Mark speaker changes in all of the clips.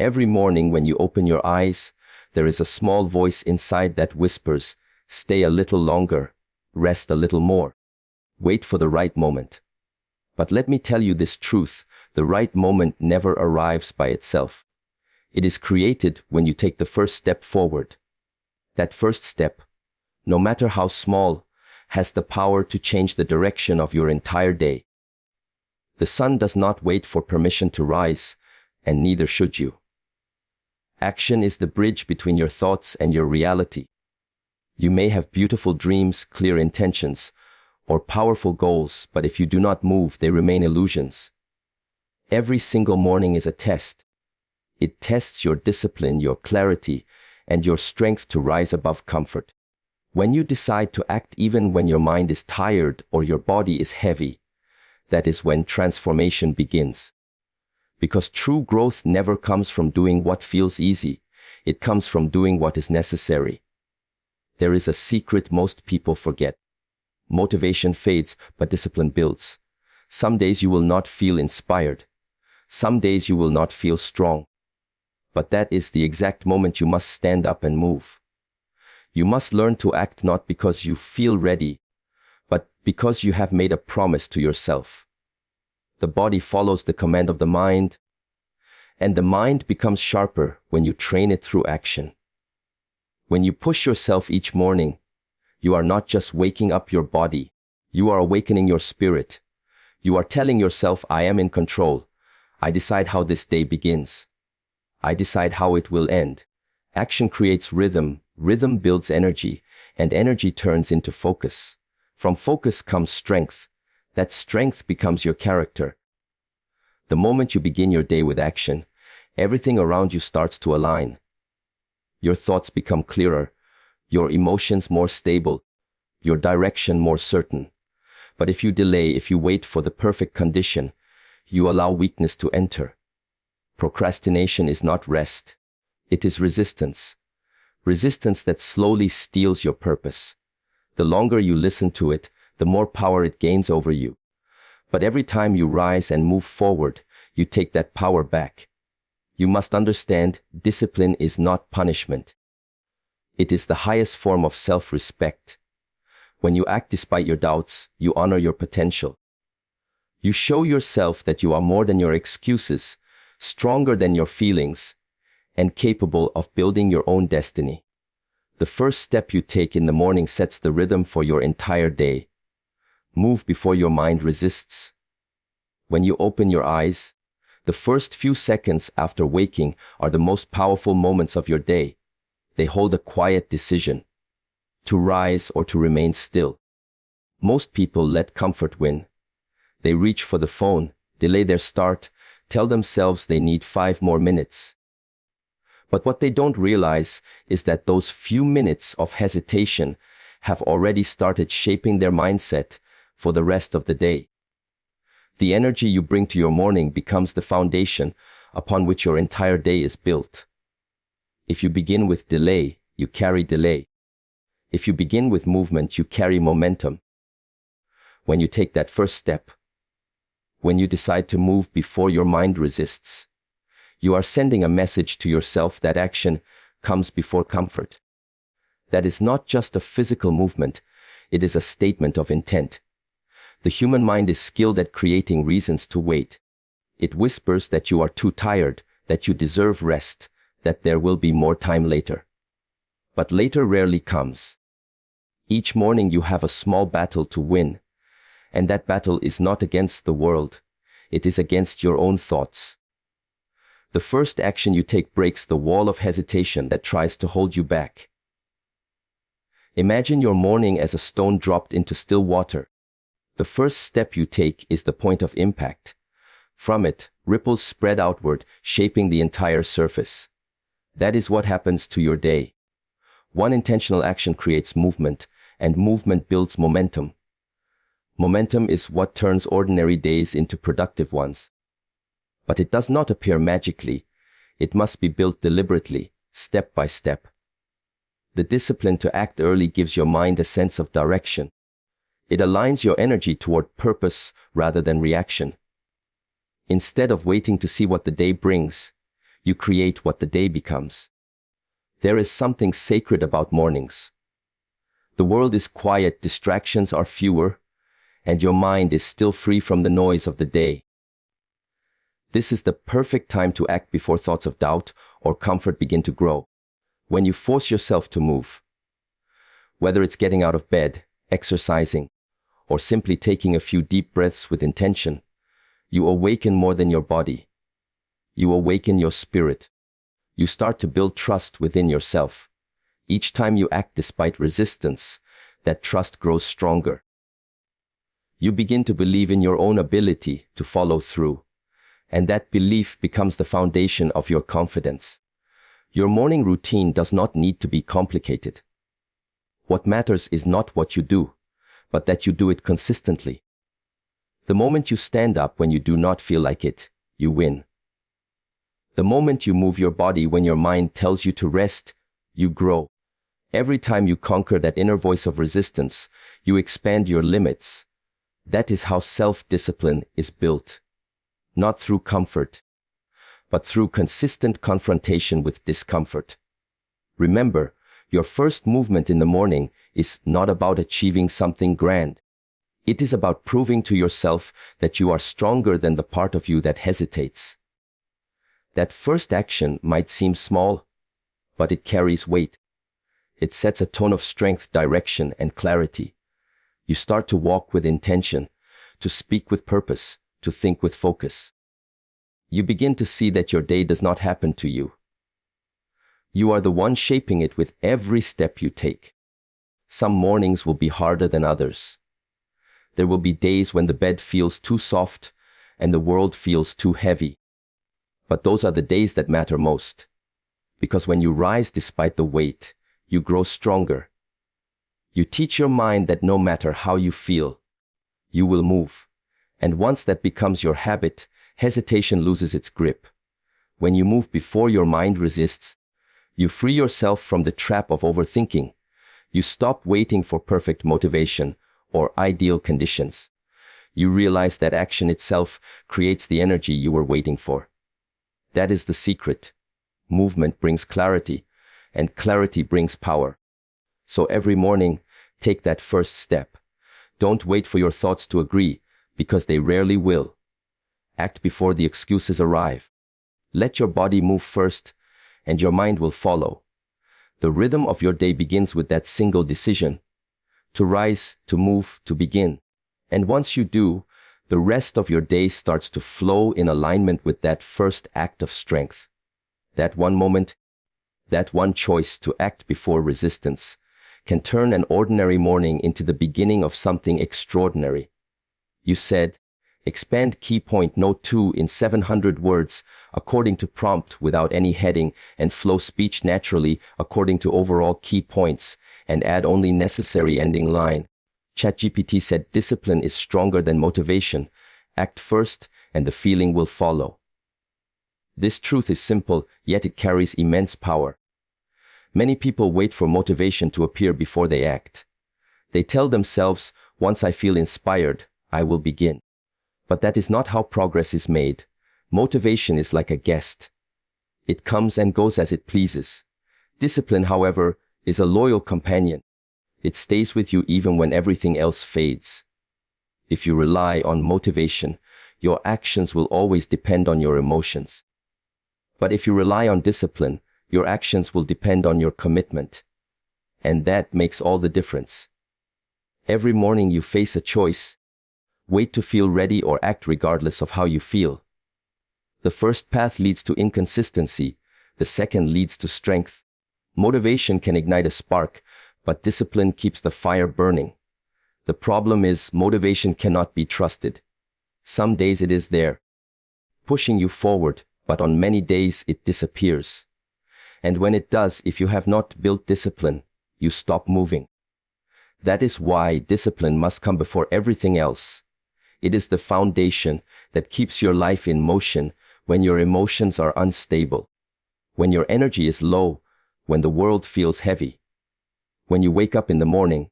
Speaker 1: Every morning when you open your eyes, there is a small voice inside that whispers, stay a little longer, rest a little more, wait for the right moment. But let me tell you this truth, the right moment never arrives by itself. It is created when you take the first step forward. That first step, no matter how small, has the power to change the direction of your entire day. The sun does not wait for permission to rise, and neither should you. Action is the bridge between your thoughts and your reality. You may have beautiful dreams, clear intentions, or powerful goals, but if you do not move, they remain illusions. Every single morning is a test. It tests your discipline, your clarity, and your strength to rise above comfort. When you decide to act even when your mind is tired or your body is heavy, that is when transformation begins. Because true growth never comes from doing what feels easy. It comes from doing what is necessary. There is a secret most people forget. Motivation fades, but discipline builds. Some days you will not feel inspired. Some days you will not feel strong. But that is the exact moment you must stand up and move. You must learn to act not because you feel ready, but because you have made a promise to yourself. The body follows the command of the mind, and the mind becomes sharper when you train it through action. When you push yourself each morning, you are not just waking up your body, you are awakening your spirit. You are telling yourself, I am in control. I decide how this day begins. I decide how it will end. Action creates rhythm, rhythm builds energy, and energy turns into focus. From focus comes strength. That strength becomes your character. The moment you begin your day with action, everything around you starts to align. Your thoughts become clearer, your emotions more stable, your direction more certain. But if you delay, if you wait for the perfect condition, you allow weakness to enter. Procrastination is not rest. It is resistance. Resistance that slowly steals your purpose. The longer you listen to it, the more power it gains over you. But every time you rise and move forward, you take that power back. You must understand, discipline is not punishment. It is the highest form of self-respect. When you act despite your doubts, you honor your potential. You show yourself that you are more than your excuses, stronger than your feelings, and capable of building your own destiny. The first step you take in the morning sets the rhythm for your entire day. Move before your mind resists. When you open your eyes, the first few seconds after waking are the most powerful moments of your day. They hold a quiet decision, to rise or to remain still. Most people let comfort win. They reach for the phone, delay their start, tell themselves they need 5 more minutes. But what they don't realize is that those few minutes of hesitation have already started shaping their mindset for the rest of the day. The energy you bring to your morning becomes the foundation upon which your entire day is built. If you begin with delay, you carry delay. If you begin with movement, you carry momentum. When you take that first step, when you decide to move before your mind resists, you are sending a message to yourself that action comes before comfort. That is not just a physical movement, it is a statement of intent. The human mind is skilled at creating reasons to wait. It whispers that you are too tired, that you deserve rest, that there will be more time later. But later rarely comes. Each morning you have a small battle to win, and that battle is not against the world, it is against your own thoughts. The first action you take breaks the wall of hesitation that tries to hold you back. Imagine your morning as a stone dropped into still water. The first step you take is the point of impact. From it, ripples spread outward, shaping the entire surface. That is what happens to your day. One intentional action creates movement, and movement builds momentum. Momentum is what turns ordinary days into productive ones. But it does not appear magically. It must be built deliberately, step by step. The discipline to act early gives your mind a sense of direction. It aligns your energy toward purpose rather than reaction. Instead of waiting to see what the day brings, You create what the day becomes. There is something sacred about mornings. The world is quiet, distractions are fewer, and your mind is still free from the noise of the day. This is the perfect time to act before thoughts of doubt or comfort begin to grow. When you force yourself to move, whether it's getting out of bed, exercising, or simply taking a few deep breaths with intention, you awaken more than your body. You awaken your spirit. You start to build trust within yourself. Each time you act despite resistance, that trust grows stronger. You begin to believe in your own ability to follow through, and that belief becomes the foundation of your confidence. Your morning routine does not need to be complicated. What matters is not what you do, but that you do it consistently. The moment you stand up when you do not feel like it, you win. The moment you move your body when your mind tells you to rest, you grow. Every time you conquer that inner voice of resistance, you expand your limits. That is how self-discipline is built. Not through comfort, but through consistent confrontation with discomfort. Remember, your first movement in the morning is not about achieving something grand. It is about proving to yourself that you are stronger than the part of you that hesitates. That first action might seem small, but it carries weight. It sets a tone of strength, direction, and clarity. You start to walk with intention, to speak with purpose, to think with focus. You begin to see that your day does not happen to you. You are the one shaping it with every step you take. Some mornings will be harder than others. There will be days when the bed feels too soft and the world feels too heavy. But those are the days that matter most. Because when you rise despite the weight, you grow stronger. You teach your mind that no matter how you feel, you will move. And once that becomes your habit, hesitation loses its grip. When you move before your mind resists, you free yourself from the trap of overthinking. You stop waiting for perfect motivation or ideal conditions. You realize that action itself creates the energy you were waiting for. That is the secret. Movement brings clarity, and clarity brings power. So every morning, take that first step. Don't wait for your thoughts to agree, because they rarely will. Act before the excuses arrive. Let your body move first, and your mind will follow. The rhythm of your day begins with that single decision: to rise, to move, to begin. And once you do, the rest of your day starts to flow in alignment with that first act of strength. That one moment, that one choice to act before resistance, can turn an ordinary morning into the beginning of something extraordinary. You said, expand key point note 2 in 700 words according to prompt without any heading, and flow speech naturally according to overall key points, and add only necessary ending line. ChatGPT said discipline is stronger than motivation. Act first and the feeling will follow. This truth is simple, yet it carries immense power. Many people wait for motivation to appear before they act. They tell themselves, once I feel inspired, I will begin. But that is not how progress is made. Motivation is like a guest. It comes and goes as it pleases. Discipline, however, is a loyal companion. It stays with you even when everything else fades. If you rely on motivation, your actions will always depend on your emotions. But if you rely on discipline, your actions will depend on your commitment. And that makes all the difference. Every morning you face a choice: wait to feel ready or act regardless of how you feel. The first path leads to inconsistency, the second leads to strength. Motivation can ignite a spark, but discipline keeps the fire burning. The problem is motivation cannot be trusted. Some days it is there, pushing you forward, but on many days it disappears. And when it does, if you have not built discipline, you stop moving. That is why discipline must come before everything else. It is the foundation that keeps your life in motion when your emotions are unstable, when your energy is low, when the world feels heavy. When you wake up in the morning,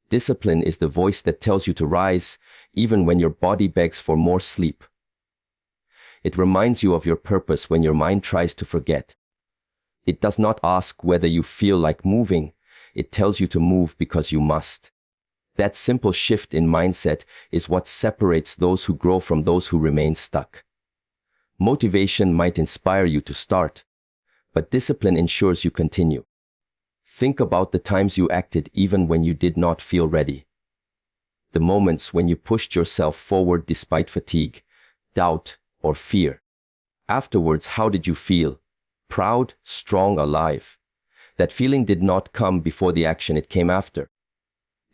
Speaker 1: discipline is the voice that tells you to rise, even when your body begs for more sleep. It reminds you of your purpose when your mind tries to forget. It does not ask whether you feel like moving. It tells you to move because you must. That simple shift in mindset is what separates those who grow from those who remain stuck. Motivation might inspire you to start, but discipline ensures you continue. Think about the times you acted even when you did not feel ready. The moments when you pushed yourself forward despite fatigue, doubt, or fear. Afterwards, how did you feel? Proud, strong, alive. That feeling did not come before the action, it came after.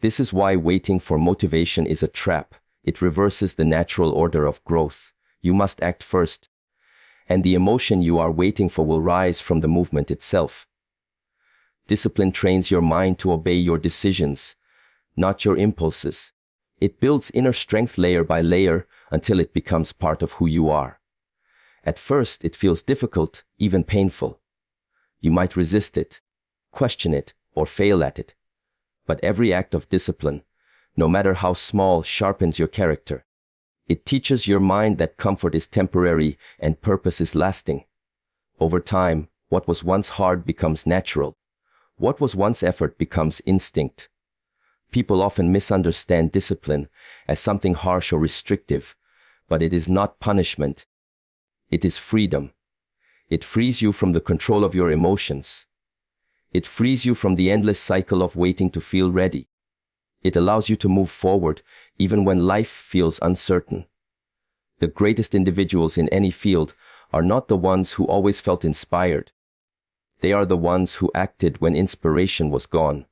Speaker 1: This is why waiting for motivation is a trap. It reverses the natural order of growth. You must act first, and the emotion you are waiting for will rise from the movement itself. Discipline trains your mind to obey your decisions, not your impulses. It builds inner strength layer by layer until it becomes part of who you are. At first, it feels difficult, even painful. You might resist it, question it, or fail at it. But every act of discipline, no matter how small, sharpens your character. It teaches your mind that comfort is temporary and purpose is lasting. Over time, what was once hard becomes natural. What was once effort becomes instinct. People often misunderstand discipline as something harsh or restrictive, but it is not punishment. It is freedom. It frees you from the control of your emotions. It frees you from the endless cycle of waiting to feel ready. It allows you to move forward even when life feels uncertain. The greatest individuals in any field are not the ones who always felt inspired. They are the ones who acted when inspiration was gone.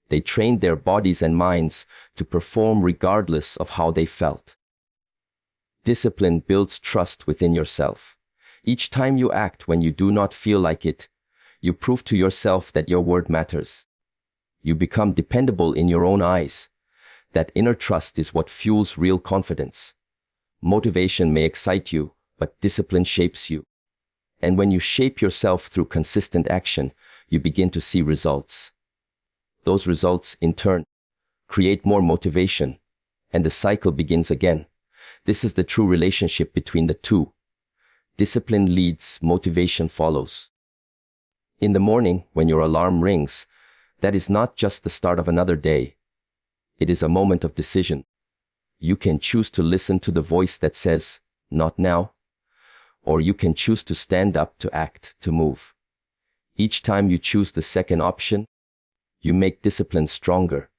Speaker 1: They trained their bodies and minds to perform regardless of how they felt. Discipline builds trust within yourself. Each time you act when you do not feel like it, you prove to yourself that your word matters. You become dependable in your own eyes. That inner trust is what fuels real confidence. Motivation may excite you, but discipline shapes you. And when you shape yourself through consistent action, you begin to see results. Those results, in turn, create more motivation, and the cycle begins again. This is the true relationship between the two. Discipline leads, motivation follows. In the morning, when your alarm rings, that is not just the start of another day. It is a moment of decision. You can choose to listen to the voice that says, "Not now," or you can choose to stand up, to act, to move. Each time you choose the second option, you make discipline stronger.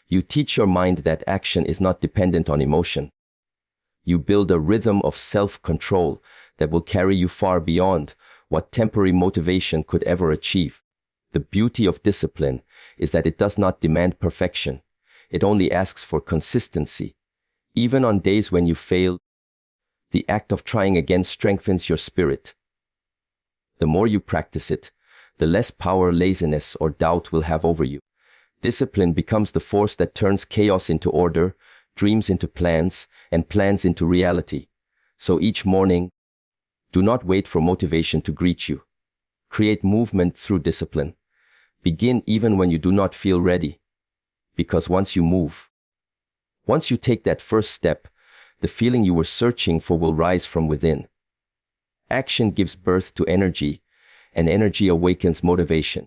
Speaker 1: You teach your mind that action is not dependent on emotion. You build a rhythm of self-control that will carry you far beyond what temporary motivation could ever achieve. The beauty of discipline is that it does not demand perfection. It only asks for consistency. Even on days when you fail, the act of trying again strengthens your spirit. The more you practice it, the less power laziness or doubt will have over you. Discipline becomes the force that turns chaos into order, dreams into plans, and plans into reality. So each morning, do not wait for motivation to greet you. Create movement through discipline. Begin even when you do not feel ready. Because once you move, once you take that first step, the feeling you were searching for will rise from within. Action gives birth to energy, and energy awakens motivation.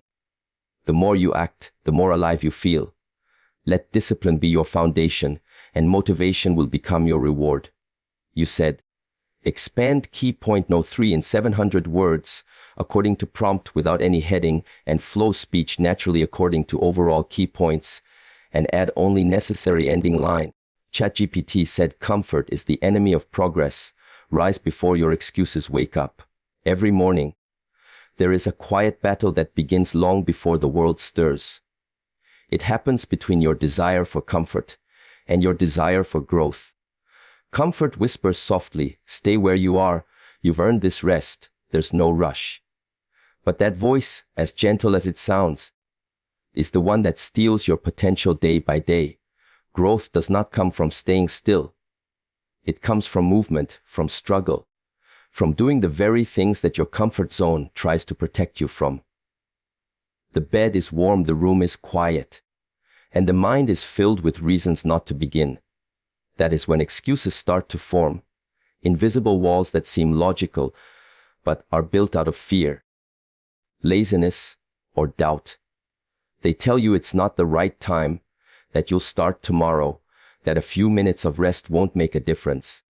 Speaker 1: The more you act, the more alive you feel. Let discipline be your foundation, and motivation will become your reward. You said, expand key point no 3 in 700 words, according to prompt without any heading, and flow speech naturally according to overall key points, and add only necessary ending line. ChatGPT said comfort is the enemy of progress. Rise before your excuses wake up. Every morning, there is a quiet battle that begins long before the world stirs. It happens between your desire for comfort and your desire for growth. Comfort whispers softly, stay where you are, you've earned this rest, there's no rush. But that voice, as gentle as it sounds, is the one that steals your potential day by day. Growth does not come from staying still. It comes from movement, from struggle, from doing the very things that your comfort zone tries to protect you from. The bed is warm, the room is quiet, and the mind is filled with reasons not to begin. That is when excuses start to form. invisible walls that seem logical, but are built out of fear, laziness, or doubt. They tell you it's not the right time, that you'll start tomorrow, that a few minutes of rest won't make a difference.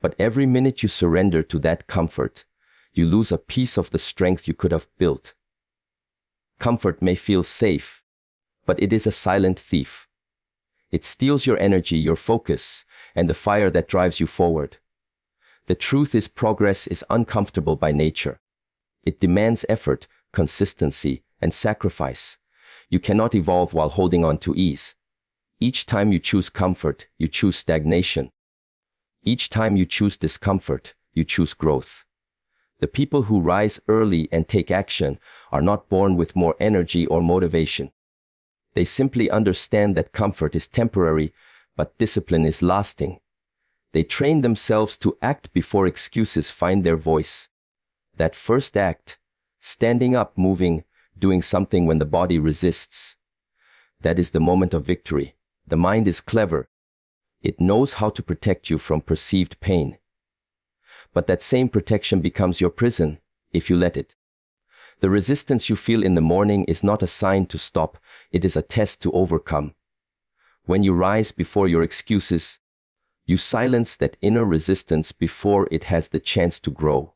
Speaker 1: But every minute you surrender to that comfort, you lose a piece of the strength you could have built. Comfort may feel safe, but it is a silent thief. It steals your energy, your focus, and the fire that drives you forward. The truth is, progress is uncomfortable by nature. It demands effort, consistency, and sacrifice. You cannot evolve while holding on to ease. Each time you choose comfort, you choose stagnation. Each time you choose discomfort, you choose growth. The people who rise early and take action are not born with more energy or motivation. They simply understand that comfort is temporary, but discipline is lasting. They train themselves to act before excuses find their voice. That first act, standing up, moving, doing something when the body resists, that is the moment of victory. The mind is clever. It knows how to protect you from perceived pain. But that same protection becomes your prison if you let it. The resistance you feel in the morning is not a sign to stop, it is a test to overcome. When you rise before your excuses, you silence that inner resistance before it has the chance to grow.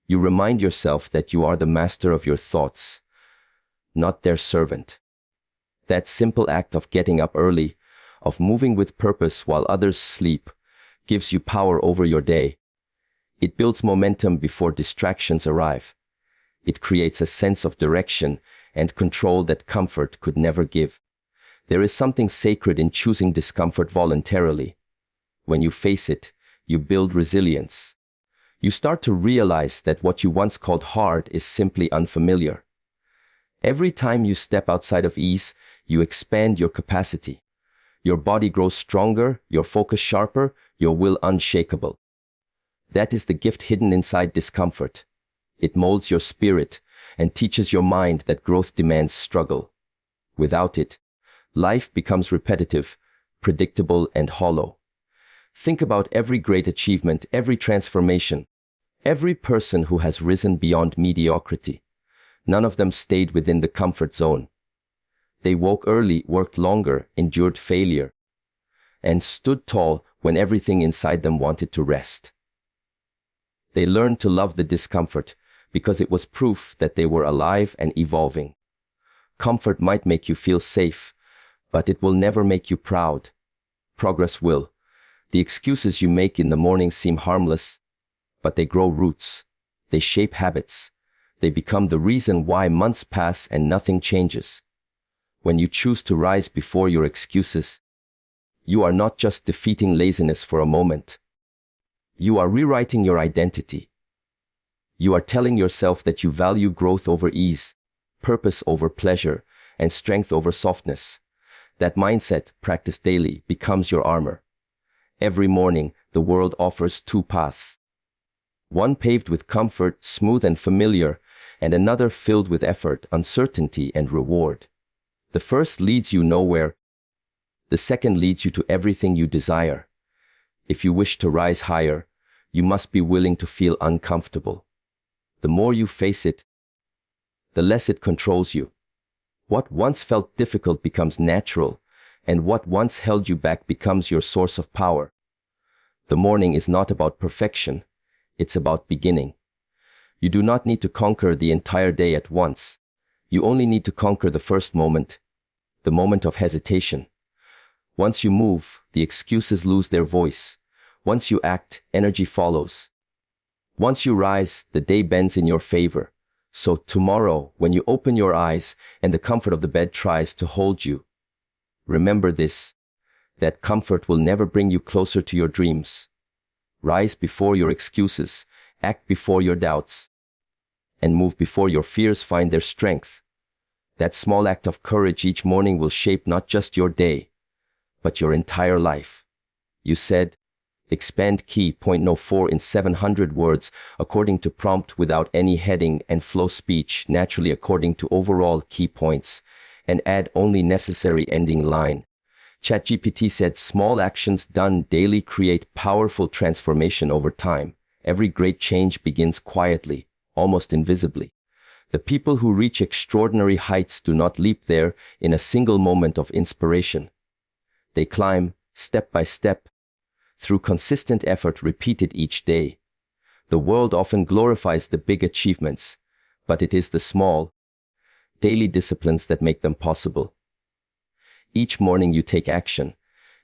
Speaker 1: You remind yourself that you are the master of your thoughts, not their servant. That simple act of getting up early, of moving with purpose while others sleep, gives you power over your day. It builds momentum before distractions arrive. It creates a sense of direction and control that comfort could never give. There is something sacred in choosing discomfort voluntarily. When you face it, you build resilience. You start to realize that what you once called hard is simply unfamiliar. Every time you step outside of ease, you expand your capacity. Your body grows stronger, your focus sharper, your will unshakable. That is the gift hidden inside discomfort. It molds your spirit and teaches your mind that growth demands struggle. Without it, life becomes repetitive, predictable, and hollow. Think about every great achievement, every transformation, every person who has risen beyond mediocrity. None of them stayed within the comfort zone. They woke early, worked longer, endured failure, and stood tall when everything inside them wanted to rest. They learned to love the discomfort because it was proof that they were alive and evolving. Comfort might make you feel safe, but it will never make you proud. Progress will. The excuses you make in the morning seem harmless, but they grow roots. They shape habits. They become the reason why months pass and nothing changes. When you choose to rise before your excuses, you are not just defeating laziness for a moment. You are rewriting your identity. You are telling yourself that you value growth over ease, purpose over pleasure, and strength over softness. That mindset, practiced daily, becomes your armor. Every morning, the world offers two paths. One paved with comfort, smooth and familiar, and another filled with effort, uncertainty, and reward. The first leads you nowhere. The second leads you to everything you desire. If you wish to rise higher, you must be willing to feel uncomfortable. The more you face it, the less it controls you. What once felt difficult becomes natural, and what once held you back becomes your source of power. The morning is not about perfection, it's about beginning. You do not need to conquer the entire day at once. You only need to conquer the first moment, the moment of hesitation. Once you move, the excuses lose their voice. Once you act, energy follows. Once you rise, the day bends in your favor. So tomorrow, when you open your eyes and the comfort of the bed tries to hold you, remember this, that comfort will never bring you closer to your dreams. Rise before your excuses, act before your doubts, and move before your fears find their strength. That small act of courage each morning will shape not just your day, but your entire life. You said, expand key point no 4 in 700 words according to prompt without any heading and flow speech naturally according to overall key points and add only necessary ending line. ChatGPT said small actions done daily create powerful transformation over time. Every great change begins quietly, almost invisibly. The people who reach extraordinary heights do not leap there in a single moment of inspiration. They climb, step by step, through consistent effort repeated each day. The world often glorifies the big achievements, but it is the small, daily disciplines that make them possible. Each morning you take action,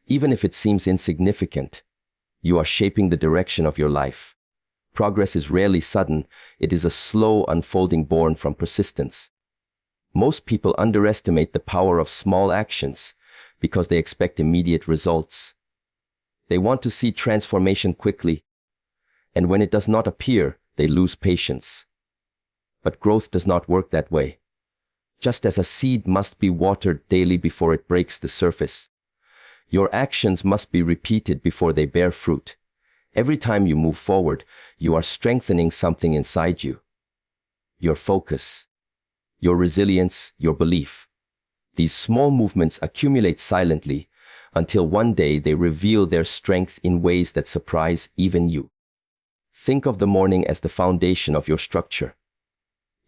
Speaker 1: even if it seems insignificant. You are shaping the direction of your life. Progress is rarely sudden, it is a slow unfolding born from persistence. Most people underestimate the power of small actions because they expect immediate results. They want to see transformation quickly, and when it does not appear, they lose patience. But growth does not work that way. Just as a seed must be watered daily before it breaks the surface, your actions must be repeated before they bear fruit. Every time you move forward, you are strengthening something inside you. Your focus, your resilience, your belief. These small movements accumulate silently until one day they reveal their strength in ways that surprise even you. Think of the morning as the foundation of your structure.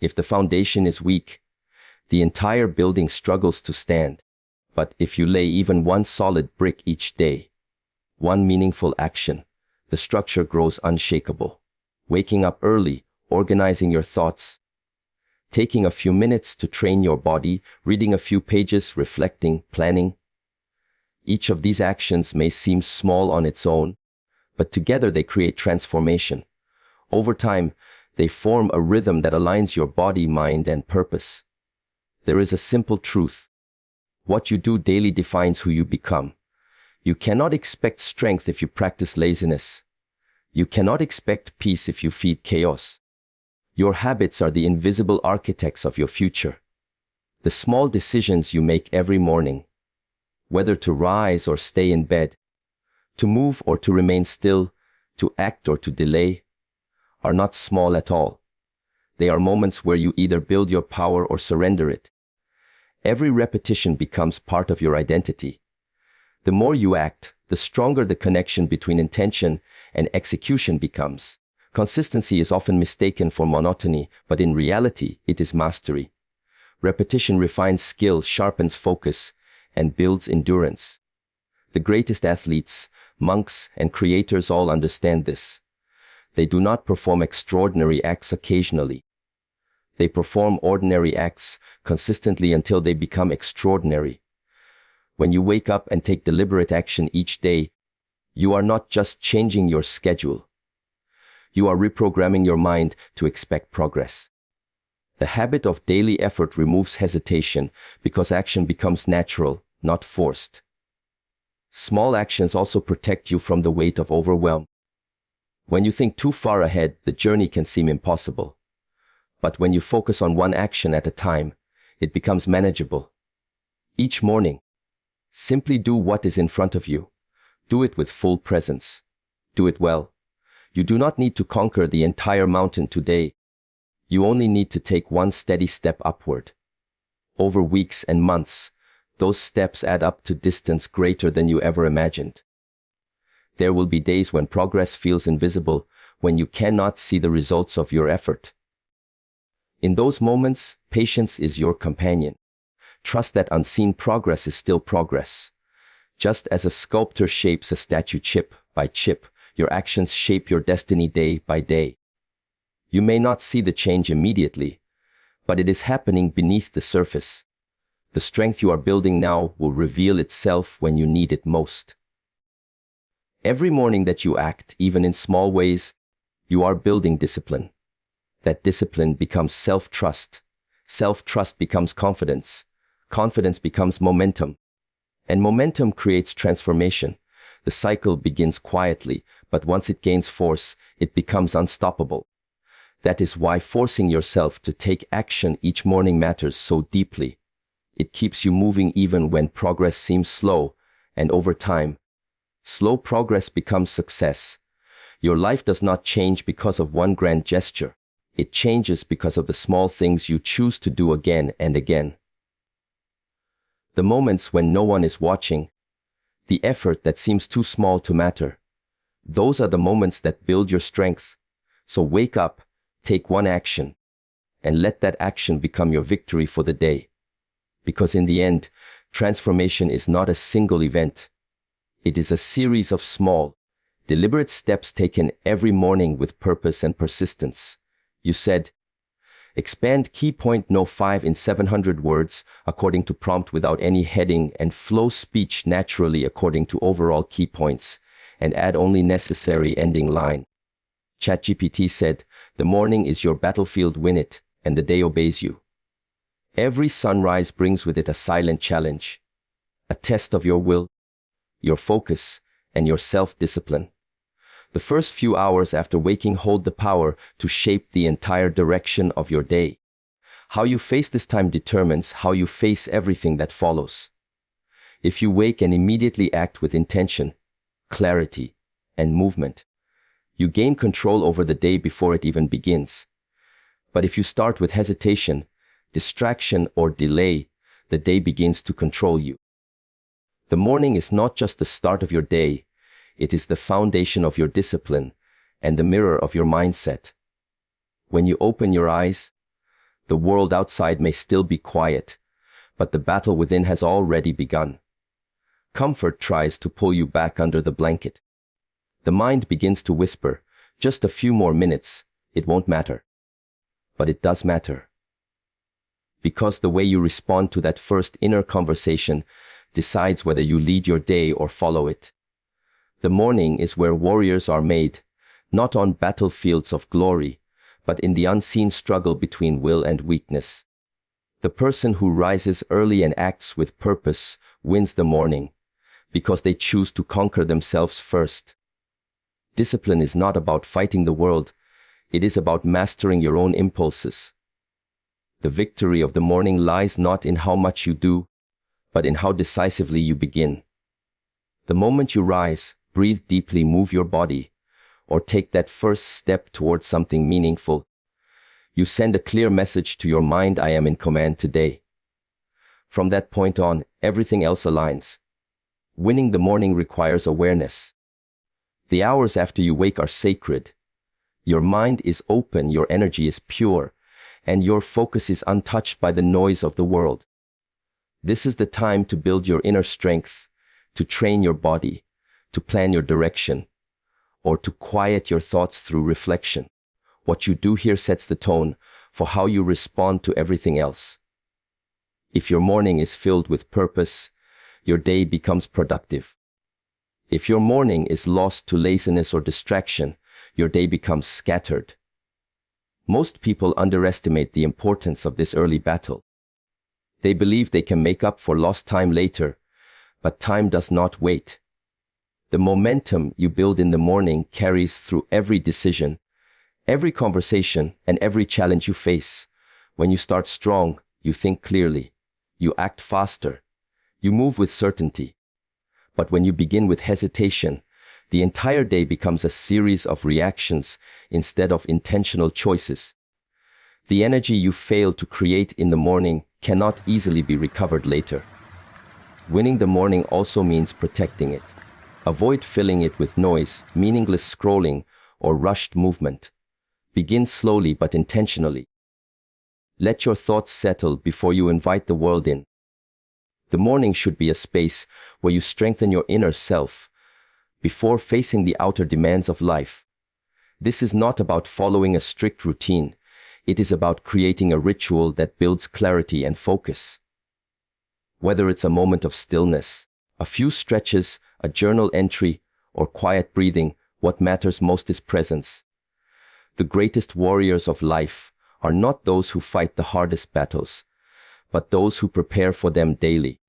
Speaker 1: If the foundation is weak, the entire building struggles to stand. But if you lay even one solid brick each day, one meaningful action, the structure grows unshakable. Waking up early, organizing your thoughts, taking a few minutes to train your body, reading a few pages, reflecting, planning. Each of these actions may seem small on its own, but together they create transformation. Over time, they form a rhythm that aligns your body, mind, and purpose. There is a simple truth. What you do daily defines who you become. You cannot expect strength if you practice laziness. You cannot expect peace if you feed chaos. Your habits are the invisible architects of your future. The small decisions you make every morning, whether to rise or stay in bed, to move or to remain still, to act or to delay, are not small at all. They are moments where you either build your power or surrender it. Every repetition becomes part of your identity. The more you act, the stronger the connection between intention and execution becomes. Consistency is often mistaken for monotony, but in reality, it is mastery. Repetition refines skill, sharpens focus, and builds endurance. The greatest athletes, monks, and creators all understand this. They do not perform extraordinary acts occasionally. They perform ordinary acts consistently until they become extraordinary. When you wake up and take deliberate action each day, you are not just changing your schedule. You are reprogramming your mind to expect progress. The habit of daily effort removes hesitation because action becomes natural, not forced. Small actions also protect you from the weight of overwhelm. When you think too far ahead, the journey can seem impossible. But when you focus on one action at a time, it becomes manageable. Each morning, simply do what is in front of you. Do it with full presence. Do it well. You do not need to conquer the entire mountain today. You only need to take one steady step upward. Over weeks and months, those steps add up to distance greater than you ever imagined. There will be days when progress feels invisible, when you cannot see the results of your effort. In those moments, patience is your companion. Trust that unseen progress is still progress. Just as a sculptor shapes a statue chip by chip, your actions shape your destiny day by day. You may not see the change immediately, but it is happening beneath the surface. The strength you are building now will reveal itself when you need it most. Every morning that you act, even in small ways, you are building discipline. That discipline becomes self-trust. Self-trust becomes confidence. Confidence becomes momentum. And momentum creates transformation. The cycle begins quietly, but once it gains force, it becomes unstoppable. That is why forcing yourself to take action each morning matters so deeply. It keeps you moving even when progress seems slow, and over time, slow progress becomes success. Your life does not change because of one grand gesture. It changes because of the small things you choose to do again and again. The moments when no one is watching, the effort that seems too small to matter. Those are the moments that build your strength. So wake up, take one action, and let that action become your victory for the day. Because in the end, transformation is not a single event. It is a series of small, deliberate steps taken every morning with purpose and persistence. You said, expand key point no 5 in 700 words according to prompt without any heading, and flow speech naturally according to overall key points, and add only necessary ending line. ChatGPT said, the morning is your battlefield, win it, and the day obeys you. Every sunrise brings with it a silent challenge, a test of your will, your focus, and your self-discipline. The first few hours after waking hold the power to shape the entire direction of your day. How you face this time determines how you face everything that follows. If you wake and immediately act with intention, clarity, and movement, you gain control over the day before it even begins. But if you start with hesitation, distraction, or delay, the day begins to control you. The morning is not just the start of your day, it is the foundation of your discipline and the mirror of your mindset. When you open your eyes, the world outside may still be quiet, but the battle within has already begun. Comfort tries to pull you back under the blanket. The mind begins to whisper, just a few more minutes, it won't matter. But it does matter. Because the way you respond to that first inner conversation decides whether you lead your day or follow it. The morning is where warriors are made, not on battlefields of glory, but in the unseen struggle between will and weakness. The person who rises early and acts with purpose wins the morning, because they choose to conquer themselves first. Discipline is not about fighting the world, it is about mastering your own impulses. The victory of the morning lies not in how much you do, but in how decisively you begin. The moment you rise, breathe deeply, move your body, or take that first step towards something meaningful, you send a clear message to your mind, I am in command today. From that point on, everything else aligns. Winning the morning requires awareness. The hours after you wake are sacred. Your mind is open, your energy is pure, and your focus is untouched by the noise of the world. This is the time to build your inner strength, to train your body, to plan your direction, or to quiet your thoughts through reflection. What you do here sets the tone for how you respond to everything else. If your morning is filled with purpose, your day becomes productive. If your morning is lost to laziness or distraction, your day becomes scattered. Most people underestimate the importance of this early battle. They believe they can make up for lost time later, but time does not wait. The momentum you build in the morning carries through every decision, every conversation, and every challenge you face. When you start strong, you think clearly, you act faster, you move with certainty. But when you begin with hesitation, the entire day becomes a series of reactions instead of intentional choices. The energy you fail to create in the morning cannot easily be recovered later. Winning the morning also means protecting it. Avoid filling it with noise, meaningless scrolling, or rushed movement. Begin slowly but intentionally. Let your thoughts settle before you invite the world in. The morning should be a space where you strengthen your inner self before facing the outer demands of life. This is not about following a strict routine. It is about creating a ritual that builds clarity and focus. Whether it's a moment of stillness, a few stretches, a journal entry, or quiet breathing, what matters most is presence. The greatest warriors of life are not those who fight the hardest battles, but those who prepare for them daily.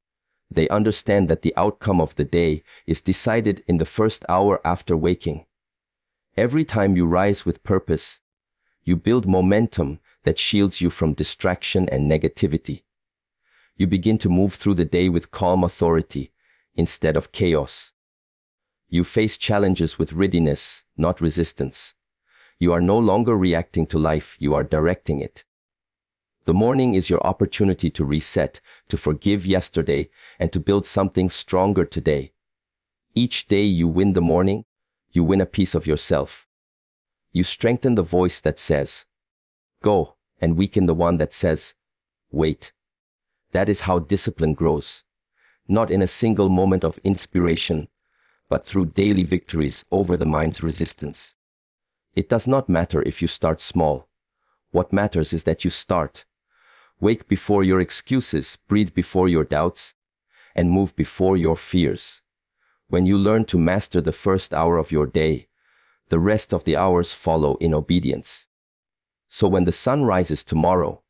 Speaker 1: They understand that the outcome of the day is decided in the first hour after waking. Every time you rise with purpose, you build momentum that shields you from distraction and negativity. You begin to move through the day with calm authority instead of chaos. You face challenges with readiness, not resistance. You are no longer reacting to life, you are directing it. The morning is your opportunity to reset, to forgive yesterday, and to build something stronger today. Each day you win the morning, you win a piece of yourself. You strengthen the voice that says, go, and weaken the one that says, wait. That is how discipline grows. Not in a single moment of inspiration, but through daily victories over the mind's resistance. It does not matter if you start small. What matters is that you start. Wake before your excuses, breathe before your doubts, and move before your fears. When you learn to master the first hour of your day, the rest of the hours follow in obedience. So when the sun rises tomorrow,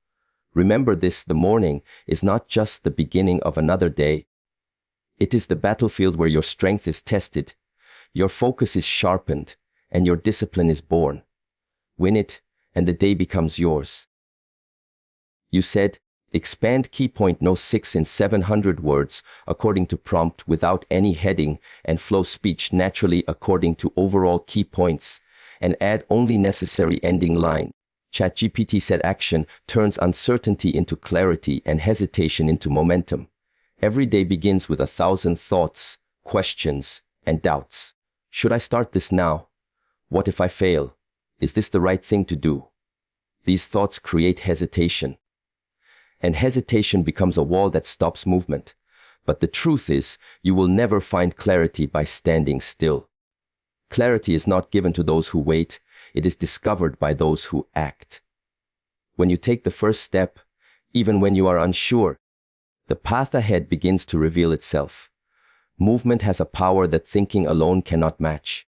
Speaker 1: remember this: the morning is not just the beginning of another day. It is the battlefield where your strength is tested, your focus is sharpened, and your discipline is born. Win it, and the day becomes yours. You said, expand key point no 6 in 700 words according to prompt without any heading, and flow speech naturally according to overall key points, and add only necessary ending line. ChatGPT said action turns uncertainty into clarity and hesitation into momentum. Every day begins with 1,000 thoughts, questions, and doubts. Should I start this now? What if I fail? Is this the right thing to do? These thoughts create hesitation. And hesitation becomes a wall that stops movement. But the truth is, you will never find clarity by standing still. Clarity is not given to those who wait, it is discovered by those who act. When you take the first step, even when you are unsure, the path ahead begins to reveal itself. Movement has a power that thinking alone cannot match.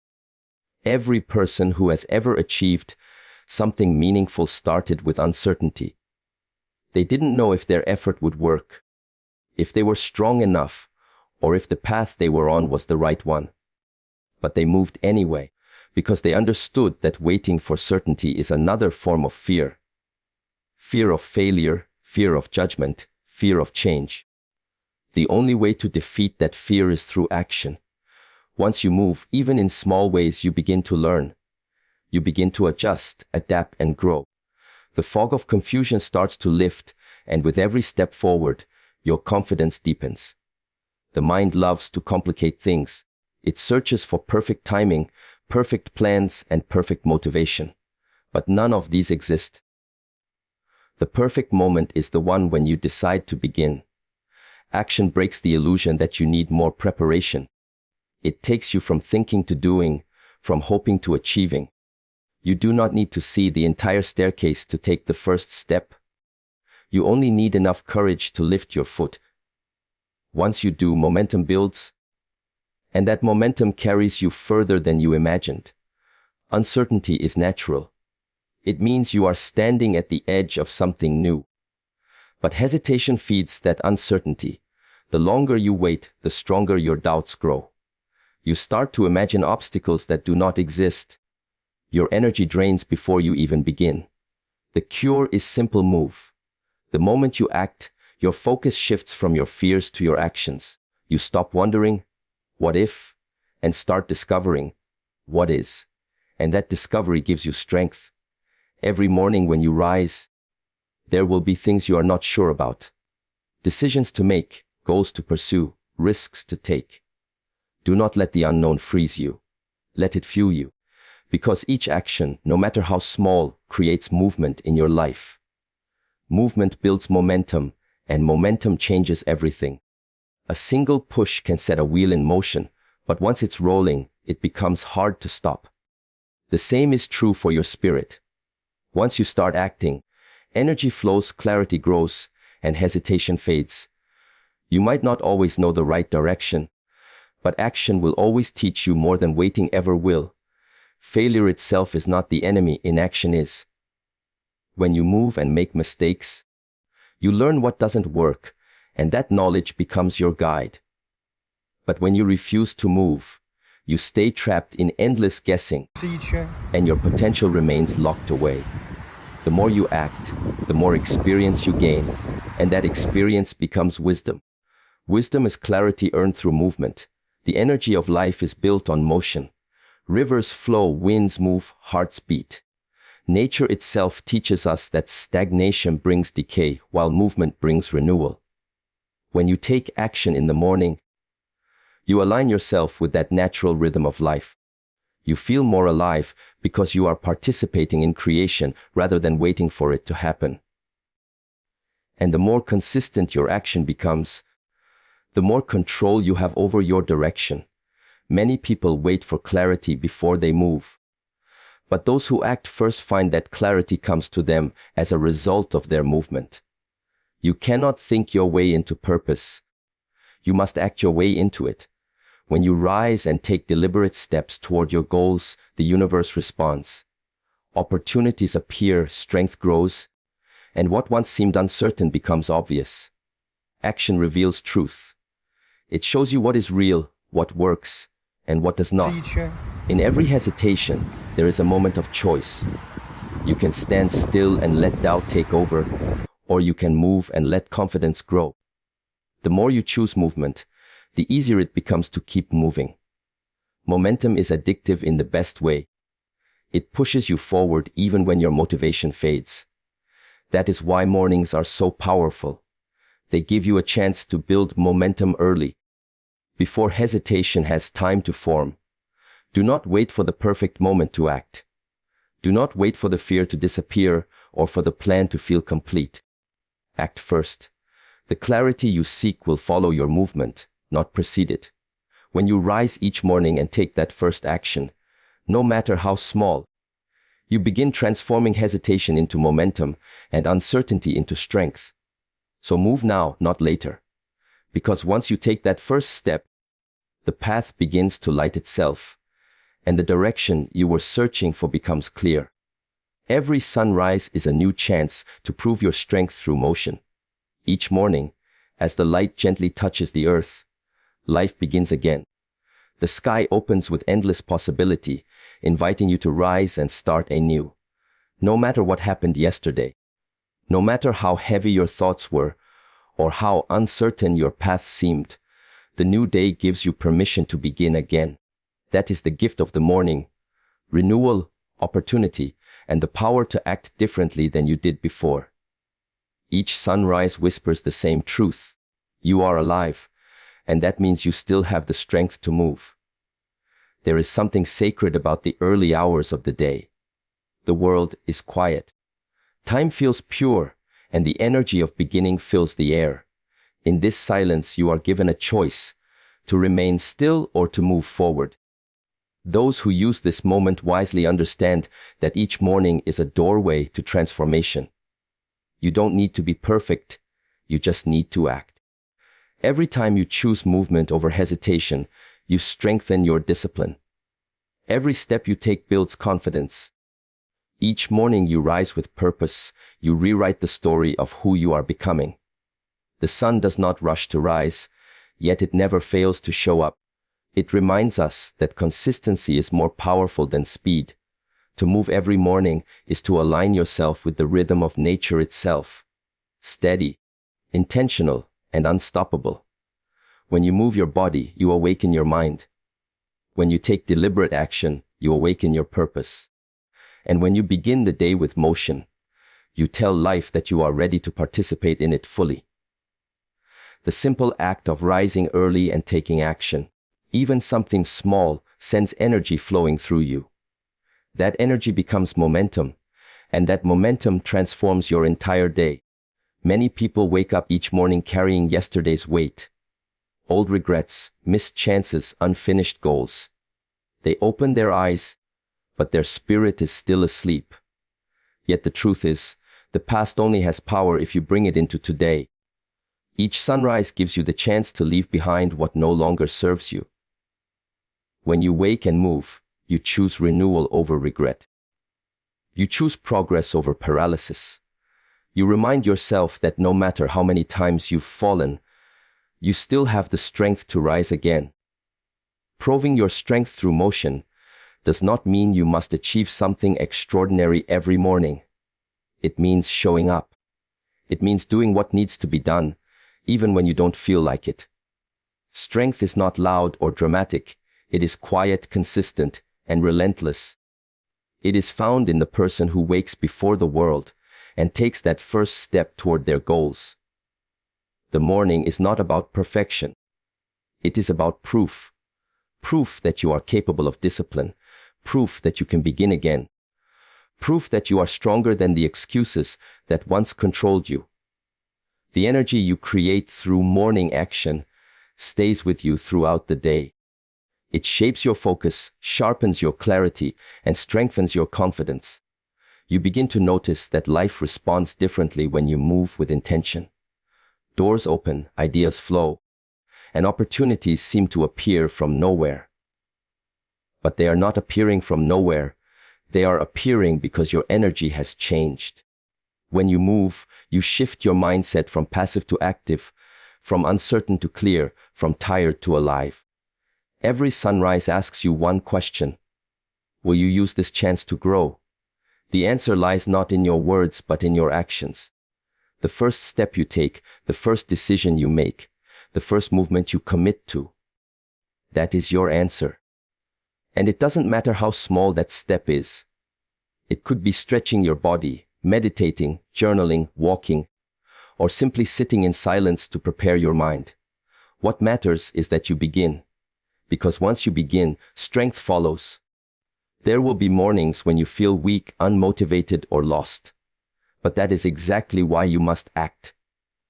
Speaker 1: Every person who has ever achieved something meaningful started with uncertainty. They didn't know if their effort would work, if they were strong enough, or if the path they were on was the right one. But they moved anyway, because they understood that waiting for certainty is another form of fear. Fear of failure, fear of judgment, fear of change. The only way to defeat that fear is through action. Once you move, even in small ways, you begin to learn. You begin to adjust, adapt, and grow. The fog of confusion starts to lift, and with every step forward, your confidence deepens. The mind loves to complicate things. It searches for perfect timing, perfect plans, and perfect motivation. But none of these exist. The perfect moment is the one when you decide to begin. Action breaks the illusion that you need more preparation. It takes you from thinking to doing, from hoping to achieving. You do not need to see the entire staircase to take the first step. You only need enough courage to lift your foot. Once you do, momentum builds, and that momentum carries you further than you imagined. Uncertainty is natural. It means you are standing at the edge of something new. But hesitation feeds that uncertainty. The longer you wait, the stronger your doubts grow. You start to imagine obstacles that do not exist. Your energy drains before you even begin. The cure is simple: move. The moment you act, your focus shifts from your fears to your actions. You stop wondering, what if, and start discovering, what is. And that discovery gives you strength. Every morning when you rise, there will be things you are not sure about. Decisions to make, goals to pursue, risks to take. Do not let the unknown freeze you. Let it fuel you. Because each action, no matter how small, creates movement in your life. Movement builds momentum, and momentum changes everything. A single push can set a wheel in motion, but once it's rolling, it becomes hard to stop. The same is true for your spirit. Once you start acting, energy flows, clarity grows, and hesitation fades. You might not always know the right direction, but action will always teach you more than waiting ever will. Failure itself is not the enemy, inaction is. When you move and make mistakes, you learn what doesn't work, and that knowledge becomes your guide. But when you refuse to move, you stay trapped in endless guessing, and your potential remains locked away. The more you act, the more experience you gain, and that experience becomes wisdom. Wisdom is clarity earned through movement. The energy of life is built on motion. Rivers flow, winds move, hearts beat. Nature itself teaches us that stagnation brings decay, while movement brings renewal. When you take action in the morning, You align yourself with that natural rhythm of life. You feel more alive because you are participating in creation rather than waiting for it to happen. And the more consistent your action becomes, the more control you have over your direction. Many people wait for clarity before they move. But those who act first find that clarity comes to them as a result of their movement. You cannot think your way into purpose. You must act your way into it. When you rise and take deliberate steps toward your goals, the universe responds. Opportunities appear, strength grows, and what once seemed uncertain becomes obvious. Action reveals truth. It shows you what is real, what works, and what does not. In every hesitation, there is a moment of choice. You can stand still and let doubt take over, or you can move and let confidence grow. The more you choose movement, the easier it becomes to keep moving. Momentum is addictive in the best way. It pushes you forward even when your motivation fades. That is why mornings are so powerful. They give you a chance to build momentum early, before hesitation has time to form. Do not wait for the perfect moment to act. Do not wait for the fear to disappear or for the plan to feel complete. Act first. The clarity you seek will follow your movement, not precede it. When you rise each morning and take that first action, no matter how small, you begin transforming hesitation into momentum and uncertainty into strength. So move now, not later. Because once you take that first step, the path begins to light itself, and the direction you were searching for becomes clear. Every sunrise is a new chance to prove your strength through motion. Each morning, as the light gently touches the earth, life begins again. The sky opens with endless possibility, inviting you to rise and start anew. No matter what happened yesterday, no matter how heavy your thoughts were, or how uncertain your path seemed, the new day gives you permission to begin again. That is the gift of the morning: renewal, opportunity, and the power to act differently than you did before. Each sunrise whispers the same truth. You are alive, and that means you still have the strength to move. There is something sacred about the early hours of the day. The world is quiet. Time feels pure, and the energy of beginning fills the air. In this silence, you are given a choice: to remain still or to move forward. Those who use this moment wisely understand that each morning is a doorway to transformation. You don't need to be perfect, you just need to act. Every time you choose movement over hesitation, you strengthen your discipline. Every step you take builds confidence. Each morning you rise with purpose, you rewrite the story of who you are becoming. The sun does not rush to rise, yet it never fails to show up. It reminds us that consistency is more powerful than speed. To move every morning is to align yourself with the rhythm of nature itself. Steady, intentional, and unstoppable. When you move your body, you awaken your mind. When you take deliberate action, you awaken your purpose. And when you begin the day with motion, you tell life that you are ready to participate in it fully. The simple act of rising early and taking action, even something small, sends energy flowing through you. That energy becomes momentum, and that momentum transforms your entire day. Many people wake up each morning carrying yesterday's weight. Old regrets, missed chances, unfinished goals. They open their eyes, but their spirit is still asleep. Yet the truth is, the past only has power if you bring it into today. Each sunrise gives you the chance to leave behind what no longer serves you. When you wake and move, you choose renewal over regret. You choose progress over paralysis. You remind yourself that no matter how many times you've fallen, you still have the strength to rise again. Proving your strength through motion does not mean you must achieve something extraordinary every morning. It means showing up. It means doing what needs to be done, even when you don't feel like it. Strength is not loud or dramatic. It is quiet, consistent, and relentless. It is found in the person who wakes before the world and takes that first step toward their goals. The morning is not about perfection. It is about proof. Proof that you are capable of discipline. Proof that you can begin again. Proof that you are stronger than the excuses that once controlled you. The energy you create through morning action stays with you throughout the day. It shapes your focus, sharpens your clarity, and strengthens your confidence. You begin to notice that life responds differently when you move with intention. Doors open, ideas flow, and opportunities seem to appear from nowhere. But they are not appearing from nowhere. They are appearing because your energy has changed. When you move, you shift your mindset from passive to active, from uncertain to clear, from tired to alive. Every sunrise asks you one question. Will you use this chance to grow? The answer lies not in your words but in your actions. The first step you take, the first decision you make, the first movement you commit to. That is your answer. And it doesn't matter how small that step is. It could be stretching your body, meditating, journaling, walking, or simply sitting in silence to prepare your mind. What matters is that you begin. Because once you begin, strength follows. There will be mornings when you feel weak, unmotivated, or lost. But that is exactly why you must act.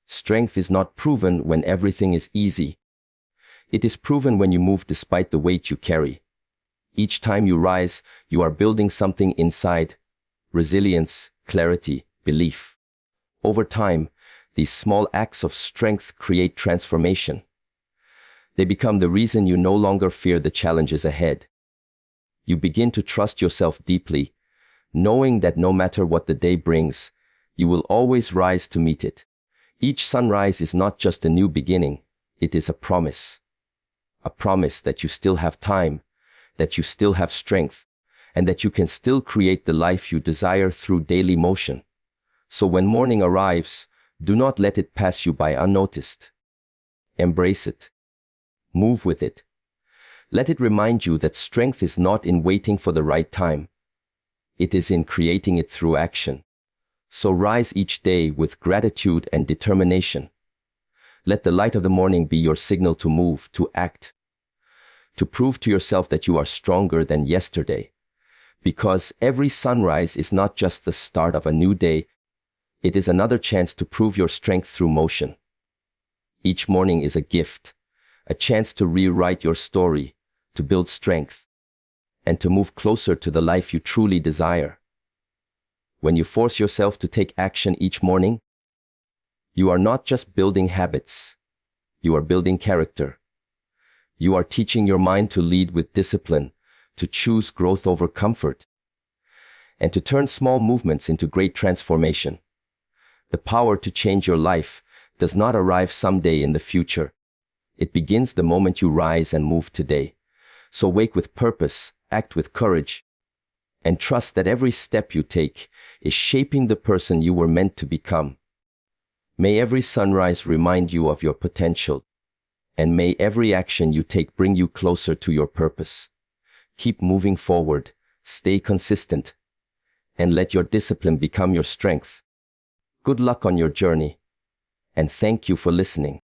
Speaker 1: Strength is not proven when everything is easy. It is proven when you move despite the weight you carry. Each time you rise, you are building something inside. Resilience, clarity, belief. Over time, these small acts of strength create transformation. They become the reason you no longer fear the challenges ahead. You begin to trust yourself deeply, knowing that no matter what the day brings, you will always rise to meet it. Each sunrise is not just a new beginning, it is a promise. A promise that you still have time, that you still have strength, and that you can still create the life you desire through daily motion. So when morning arrives, do not let it pass you by unnoticed. Embrace it. Move with it. Let it remind you that strength is not in waiting for the right time. It is in creating it through action. So rise each day with gratitude and determination. Let the light of the morning be your signal to move, to act, to prove to yourself that you are stronger than yesterday. Because every sunrise is not just the start of a new day, it is another chance to prove your strength through motion. Each morning is a gift, a chance to rewrite your story, to build strength, and to move closer to the life you truly desire. When you force yourself to take action each morning, you are not just building habits, you are building character. You are teaching your mind to lead with discipline, to choose growth over comfort, and to turn small movements into great transformation. The power to change your life does not arrive someday in the future. It begins the moment you rise and move today. So wake with purpose, act with courage, and trust that every step you take is shaping the person you were meant to become. May every sunrise remind you of your potential, and may every action you take bring you closer to your purpose. Keep moving forward, stay consistent, and let your discipline become your strength. Good luck on your journey, and thank you for listening.